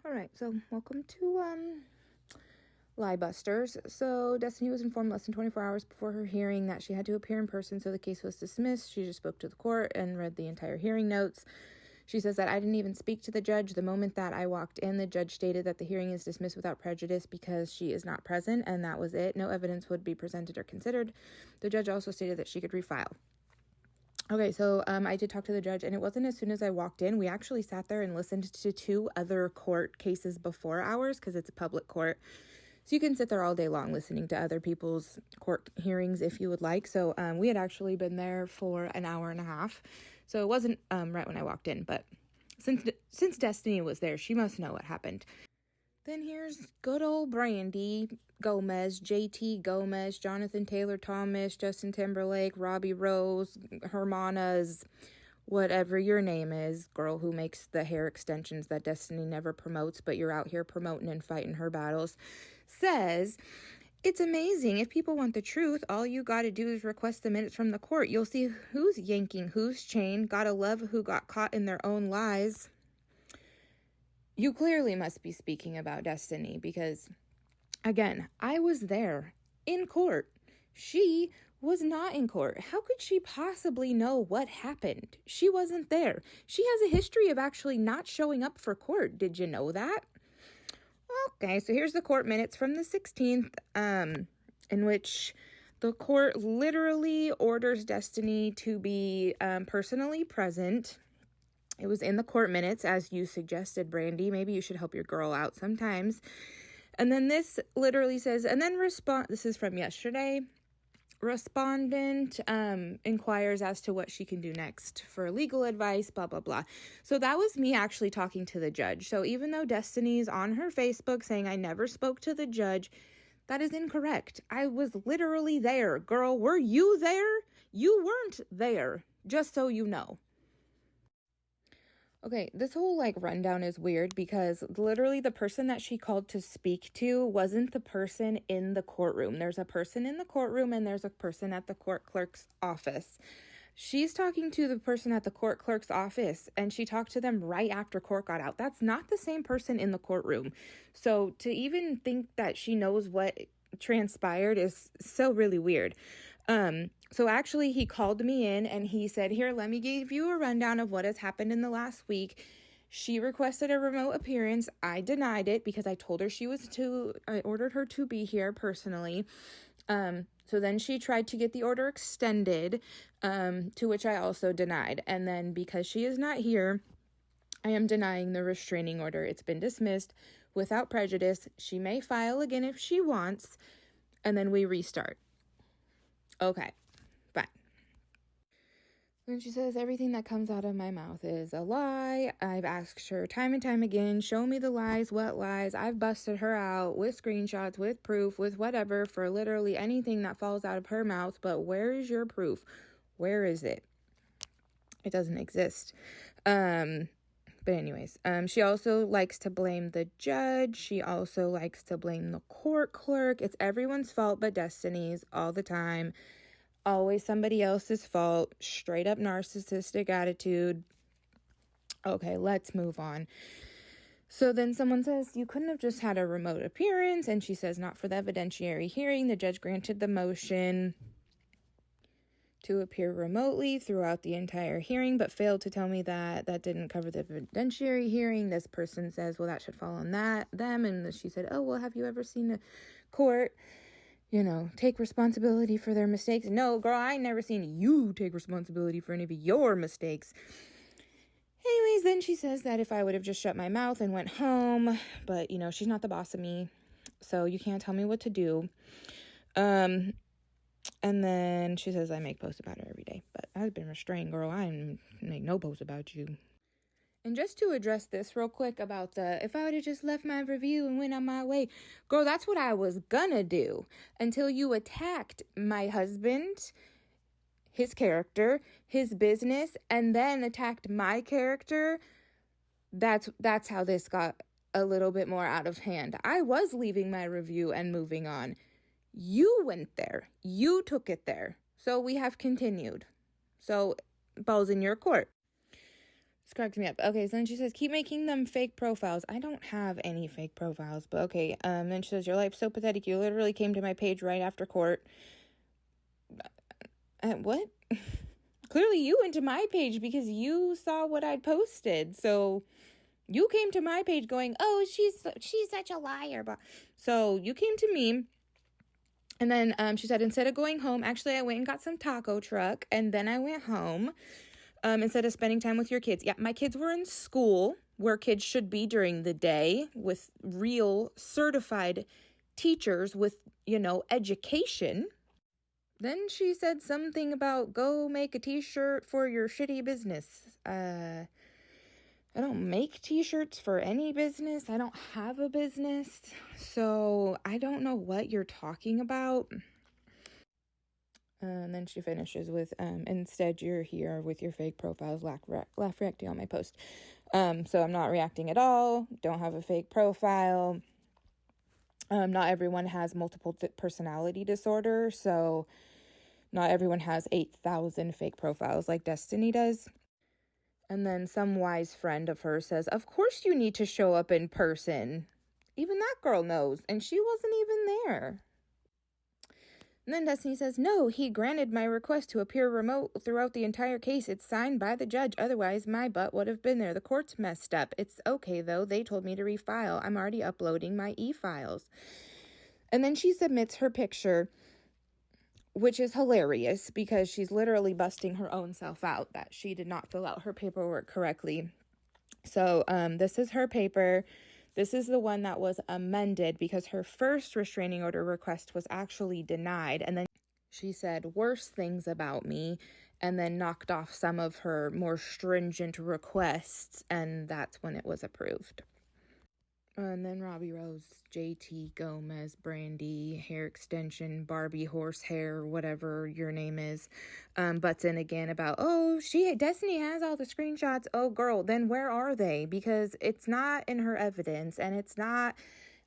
All right, so welcome to Lie Busters. So Destiny was informed less than 24 hours before her hearing that she had to appear in person, so the case was dismissed. She just spoke to the court and read the entire hearing notes. She says that I didn't even speak to the judge. The moment that I walked in, the judge stated that the hearing is dismissed without prejudice because she is not present, and that was it. No evidence would be presented or considered. The judge also stated that she could refile. Okay, so I did talk to the judge, and it wasn't as soon as I walked in. We actually sat there and listened to 2 other court cases before ours because it's a public court. So you can sit there all day long listening to other people's court hearings if you would like. So we had actually been there for an hour and a half. So it wasn't right when I walked in, but since Destiny was there, she must know what happened. Then here's good old Brandy Gomez, JT Gomez, Jonathan Taylor Thomas, Justin Timberlake, Robbie Rose, Hermana's, whatever your name is, girl who makes the hair extensions that Destiny never promotes, but you're out here promoting and fighting her battles, says, it's amazing. If people want the truth, all you got to do is request the minutes from the court. You'll see who's yanking whose chain. Gotta love who got caught in their own lies. You clearly must be speaking about Destiny because, again, I was there in court. She was not in court. How could she possibly know what happened? She wasn't there. She has a history of actually not showing up for court. Did you know that? Okay, so here's the court minutes from the 16th, in which the court literally orders Destiny to be personally present. It was in the court minutes, as you suggested, Brandy. Maybe you should help your girl out sometimes. And then this literally says, and then this is from yesterday. Respondent inquires as to what she can do next for legal advice, blah, blah, blah. So that was me actually talking to the judge. So even though Destiny's on her Facebook saying I never spoke to the judge, that is incorrect. I was literally there. Girl, were you there? You weren't there, just so you know. Okay, this whole rundown is weird because literally the person that she called to speak to wasn't the person in the courtroom. There's a person in the courtroom and there's a person at the court clerk's office. She's talking to the person at the court clerk's office and she talked to them right after court got out. That's not the same person in the courtroom. So to even think that she knows what transpired is so really weird. So actually he called me in and he said, here, let me give you a rundown of what has happened in the last week. She requested a remote appearance. I denied it because I told her I ordered her to be here personally. So then she tried to get the order extended, to which I also denied. And then because she is not here, I am denying the restraining order. It's been dismissed without prejudice. She may file again if she wants, and then we restart. Okay, fine. Then she says, everything that comes out of my mouth is a lie. I've asked her time and time again, show me the lies, what lies. I've busted her out with screenshots, with proof, with whatever for literally anything that falls out of her mouth. But where is your proof? Where is it? It doesn't exist. But anyways, she also likes to blame the judge. She also likes to blame the court clerk. It's everyone's fault but Destiny's all the time. Always somebody else's fault. Straight up narcissistic attitude. Okay, let's move on. So then someone says, you couldn't have just had a remote appearance. And she says, not for the evidentiary hearing. The judge granted the motion to appear remotely throughout the entire hearing, but failed to tell me that didn't cover the evidentiary hearing. This person says, well, that should fall on them. And she said, oh, well, have you ever seen a court, take responsibility for their mistakes? No, girl, I ain't never seen you take responsibility for any of your mistakes. Anyways, then she says that if I would have just shut my mouth and went home, but, she's not the boss of me, so you can't tell me what to do. And then she says I make posts about her every day. But I've been restrained, girl. I didn't make no posts about you. And just to address this real quick about if I would have just left my review and went on my way. Girl, that's what I was gonna do. Until you attacked my husband, his character, his business, and then attacked my character. That's how this got a little bit more out of hand. I was leaving my review and moving on. You went there. You took it there. So we have continued. So ball's in your court. This cracks me up. Okay, so then she says, keep making them fake profiles. I don't have any fake profiles, but okay. Then she says, your life's so pathetic. You literally came to my page right after court. What? Clearly you went to my page because you saw what I'd posted. So you came to my page going, oh, she's such a liar. So you came to me. And then she said, instead of going home, actually, I went and got some taco truck. And then I went home. Instead of spending time with your kids. Yeah, my kids were in school where kids should be during the day with real certified teachers with, education. Then she said something about go make a t-shirt for your shitty business. I don't make t-shirts for any business. I don't have a business. So I don't know what you're talking about. And then she finishes with, instead you're here with your fake profiles, laugh reacting on my post. So I'm not reacting at all. Don't have a fake profile. Not everyone has multiple personality disorder. So not everyone has 8,000 fake profiles like Destiny does. And then some wise friend of hers says, of course you need to show up in person. Even that girl knows. And she wasn't even there. And then Destiny says, no, he granted my request to appear remote throughout the entire case. It's signed by the judge. Otherwise, my butt would have been there. The court's messed up. It's okay, though. They told me to refile. I'm already uploading my e-files. And then she submits her picture, which is hilarious because she's literally busting her own self out that she did not fill out her paperwork correctly. So this is her paper. This is the one that was amended because her first restraining order request was actually denied. And then she said worse things about me and then knocked off some of her more stringent requests. And that's when it was approved. And then Robbie Rose, JT, Gomez, Brandy, hair extension, Barbie horsehair, whatever your name is, butts in again about, oh, Destiny has all the screenshots. Oh, girl, then where are they? Because it's not in her evidence and it's not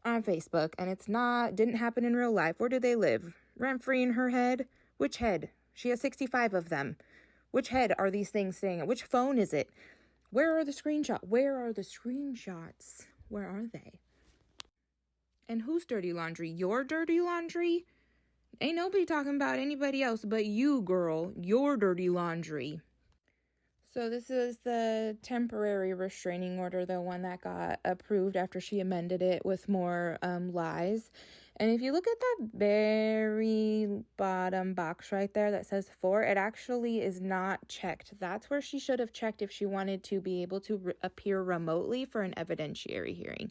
on Facebook and didn't happen in real life. Where do they live? Rent free in her head? Which head? She has 65 of them. Which head are these things staying at? Which phone is it? Where are the screenshots? Where are the screenshots? Where are they? And whose dirty laundry? Your dirty laundry? Ain't nobody talking about anybody else but you, girl. Your dirty laundry. So this is the temporary restraining order, the one that got approved after she amended it with more lies. And if you look at that very bottom box right there that says 4, it actually is not checked. That's where she should have checked if she wanted to be able to appear remotely for an evidentiary hearing.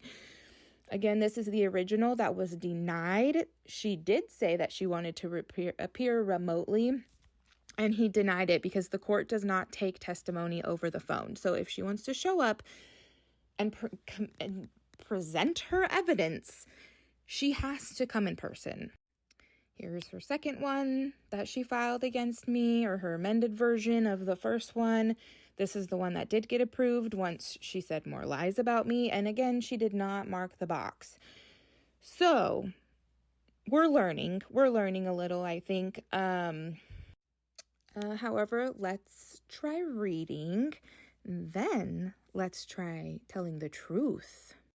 Again, this is the original that was denied. She did say that she wanted to appear remotely, and he denied it because the court does not take testimony over the phone. So if she wants to show up and present her evidence, she has to come in person. Here's her second one that she filed against me, or her amended version of the first one. This is the one that did get approved once she said more lies about me. And again, she did not mark the box. So we're learning a little, I think. However, let's try reading. Then let's try telling the truth.